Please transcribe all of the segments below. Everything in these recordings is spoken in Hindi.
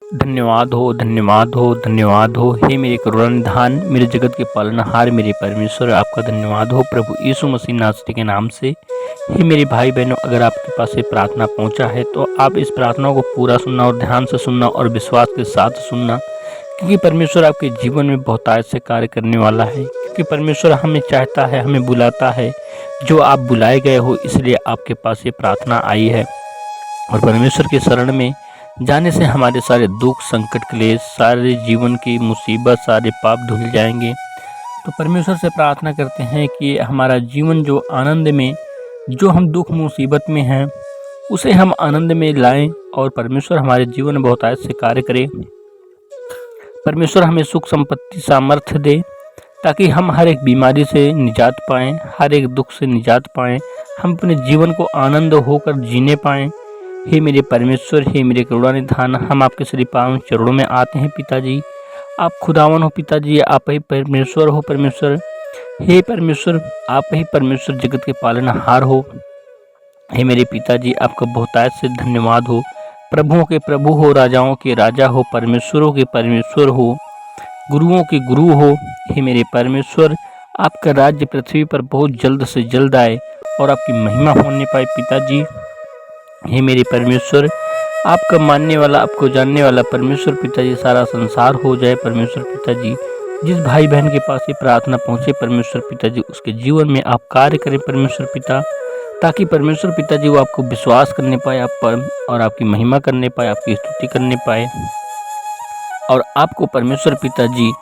धन्यवाद हो, धन्यवाद हो, धन्यवाद हो। हे मेरे करुणानिधान, मेरे जगत के पालनहार, मेरे परमेश्वर, आपका धन्यवाद हो प्रभु यीशु मसीह नासरी के नाम से। हे मेरे भाई बहनों, अगर आपके पास ये प्रार्थना पहुंचा है तो आप इस प्रार्थना को पूरा सुनना और ध्यान से सुनना और विश्वास के साथ सुनना, क्योंकि परमेश्वर आपके जीवन में बहुतायत से कार्य करने वाला है। क्योंकि परमेश्वर हमें चाहता है, हमें बुलाता है। जो आप बुलाए गए हो, इसलिए आपके पास ये प्रार्थना आई है। और परमेश्वर के शरण में जाने से हमारे सारे दुख, संकट, क्लेश, सारे जीवन की मुसीबत, सारे पाप धुल जाएंगे। तो परमेश्वर से प्रार्थना करते हैं कि हमारा जीवन जो आनंद में, जो हम दुख मुसीबत में हैं, उसे हम आनंद में लाएं और परमेश्वर हमारे जीवन में बहुतायत से कार्य करे। परमेश्वर हमें सुख, संपत्ति, सामर्थ्य दे, ताकि हम हर एक बीमारी से निजात पाएं, हर एक दुख से निजात पाएं, हम अपने जीवन को आनंद होकर जीने पाएं। हे मेरे परमेश्वर, हे मेरे करुणानिधान, हम आपके श्री पावन चरणों में आते हैं पिताजी। आप खुदावन हो पिताजी, आप ही परमेश्वर हो परमेश्वर। हे परमेश्वर, आप ही परमेश्वर जगत के पालनहार हो। हे मेरे पिताजी, आपका बहुतायत से धन्यवाद हो। प्रभुओं के प्रभु हो, राजाओं के राजा हो, परमेश्वरों के परमेश्वर हो, गुरुओं के गुरु हो। हे मेरे परमेश्वर, आपका राज्य पृथ्वी पर बहुत जल्द से जल्द आए और आपकी महिमा होने पाए पिताजी। हे मेरे परमेश्वर, आपका मानने वाला, आपको जानने वाला परमेश्वर पिताजी सारा संसार हो जाए परमेश्वर पिताजी। जिस भाई बहन के पास ये प्रार्थना पहुँचे परमेश्वर पिताजी, उसके जीवन में आप कार्य करें परमेश्वर पिता, ताकि परमेश्वर पिताजी वो आपको विश्वास करने पाए आप पर, और आपकी महिमा करने पाए, आपकी स्तुति करने पाए, और आपको परमेश्वर पिताजी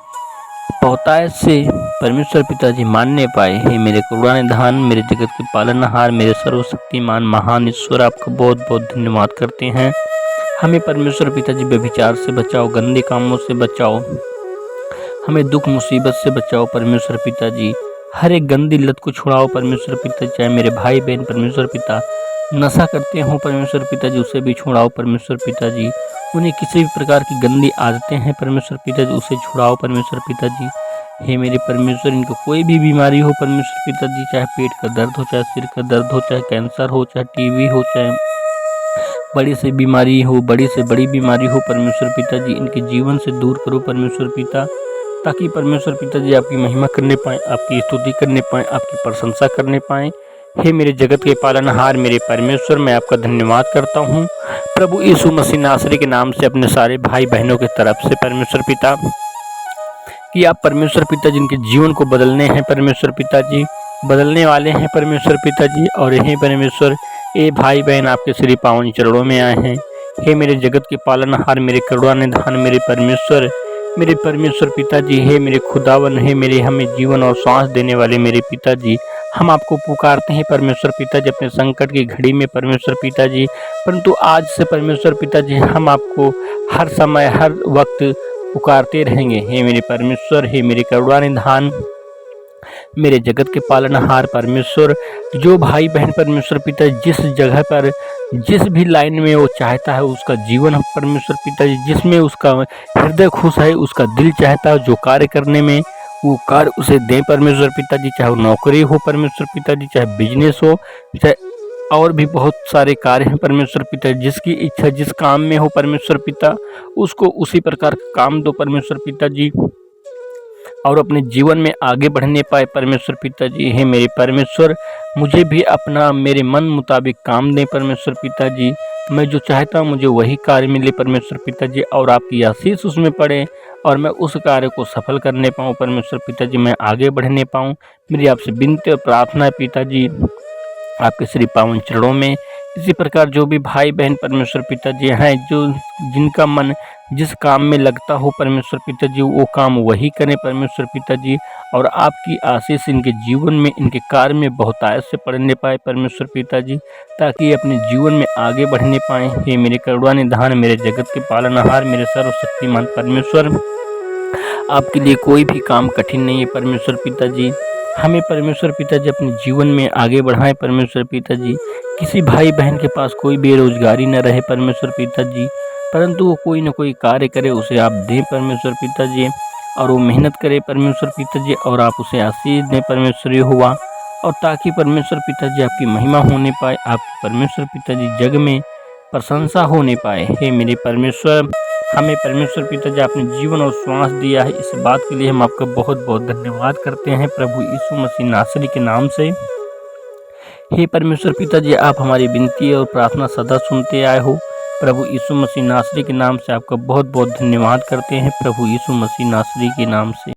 बहुतायत से परमेश्वर पिताजी मानने पाए। हे मेरे करुणानिधान, मेरे जगत के पालनहार, मेरे सर्वशक्तिमान महान ईश्वर, आपका बहुत बहुत धन्यवाद करते हैं। हमें परमेश्वर पिताजी व्यभिचार से बचाओ, गंदे कामों से बचाओ, हमें दुख मुसीबत से बचाओ परमेश्वर पिताजी। हर एक गंदी लत को छुड़ाओ परमेश्वर पिता। चाहे मेरे भाई बहन परमेश्वर पिता नशा करते हो परमेश्वर पिताजी, उसे भी छुड़ाओ परमेश्वर पिताजी। उन्हें किसी भी प्रकार की गंदी आदतें हैं परमेश्वर पिताजी, उसे छुड़ाओ परमेश्वर पिताजी। हे मेरे परमेश्वर, इनको कोई भी बीमारी हो परमेश्वर पिताजी, चाहे पेट का दर्द हो, चाहे सिर का दर्द हो, चाहे कैंसर हो, चाहे टीबी हो, चाहे बड़ी से बीमारी हो, बड़ी से बड़ी बीमारी हो परमेश्वर पिताजी, इनके जीवन से दूर करो परमेश्वर पिता, ताकि परमेश्वर पिताजी आपकी महिमा करने पाएँ, आपकी स्तुति करने पाएँ, आपकी प्रशंसा करने पाएँ। हे मेरे जगत के पालनहार, मेरे परमेश्वर, मैं आपका धन्यवाद करता हूँ प्रभु यीशु मसीह नासरी के नाम से, अपने सारे भाई बहनों की तरफ से परमेश्वर पिता, कि आप परमेश्वर पिता जिनके जीवन को बदलने हैं परमेश्वर पिताजी, बदलने वाले हैं परमेश्वर पिताजी। और हे परमेश्वर, ये भाई बहन आपके श्री पावन चरणों में आए हैं। हे मेरे जगत के पालनहार, मेरे करुणानिधान, मेरे परमेश्वर पिताजी, हे मेरे खुदावन, हे मेरे हमें जीवन और सांस देने वाले मेरे पिताजी, हम आपको पुकारते हैं परमेश्वर पिताजी अपने संकट की घड़ी में परमेश्वर पिताजी। परंतु आज से परमेश्वर पिताजी हम आपको हर समय, हर वक्त पुकारते रहेंगे। हे मेरे परमेश्वर, हे मेरे करुणानिधान, मेरे जगत के पालनहार परमेश्वर, जो भाई बहन परमेश्वर पिता जिस जगह पर, जिस भी लाइन में वो चाहता है उसका जीवन परमेश्वर पिताजी, जिसमें उसका हृदय खुश है, उसका दिल चाहता है जो कार्य करने में, वो कार्य उसे दें परमेश्वर पिताजी। चाहे वो नौकरी हो परमेश्वर पिताजी, चाहे बिजनेस हो, चाहे और भी बहुत सारे कार्य हैं परमेश्वर पिता, जिसकी इच्छा जिस काम में हो परमेश्वर पिता, उसको उसी प्रकार का काम दो परमेश्वर पिताजी, और अपने जीवन में आगे बढ़ने पाए परमेश्वर पिताजी। हे मेरे परमेश्वर, मुझे भी अपना मेरे मन मुताबिक काम दें परमेश्वर पिताजी। मैं जो चाहता हूँ मुझे वही कार्य मिले परमेश्वर पिताजी, और आपकी आशीष उसमें पड़े, और मैं उस कार्य को सफल करने पाऊँ परमेश्वर पिताजी, मैं आगे बढ़ने पाऊँ। मेरी आपसे विनती और प्रार्थना है पिताजी, आपके श्री पावन चरणों में। इसी प्रकार जो भी भाई बहन परमेश्वर पिताजी हैं, जो जिनका मन जिस काम में लगता हो परमेश्वर पिताजी, वो काम वही करें परमेश्वर पिताजी, और आपकी आशीष इनके जीवन में, इनके कार्य में बहुतायत से पड़ने पाए परमेश्वर पिताजी, ताकि अपने जीवन में आगे बढ़ने पाएँ। हे मेरे करुणानिधान, मेरे जगत के पालनहार, मेरे सर्वशक्तिमान परमेश्वर, आपके लिए कोई भी काम कठिन नहीं है परमेश्वर पिताजी। हमें परमेश्वर पिताजी अपने जीवन में आगे बढ़ाएं परमेश्वर पिताजी। किसी भाई बहन के पास कोई बेरोजगारी न रहे परमेश्वर पिताजी, परंतु वो कोई न कोई कार्य करे, उसे आप दें परमेश्वर पिताजी, और वो मेहनत करे परमेश्वर पिताजी, और आप उसे आशीष दें परमेश्वर यहोवा, और ताकि परमेश्वर पिताजी आपकी महिमा होने पाए, आपकी परमेश्वर पिताजी जग में प्रशंसा होने पाए। हे मेरे परमेश्वर, हमें परमेश्वर पिता जी आपने जीवन और श्वास दिया है, इस बात के लिए हम आपका बहुत बहुत धन्यवाद करते हैं प्रभु यीशु मसीह नासरी के नाम से। हे परमेश्वर पिता जी, आप हमारी विनती और प्रार्थना सदा सुनते आए हो। प्रभु यीशु मसीह नासरी के नाम से आपका बहुत बहुत धन्यवाद करते हैं प्रभु यीशु मसीह नासरी के नाम से।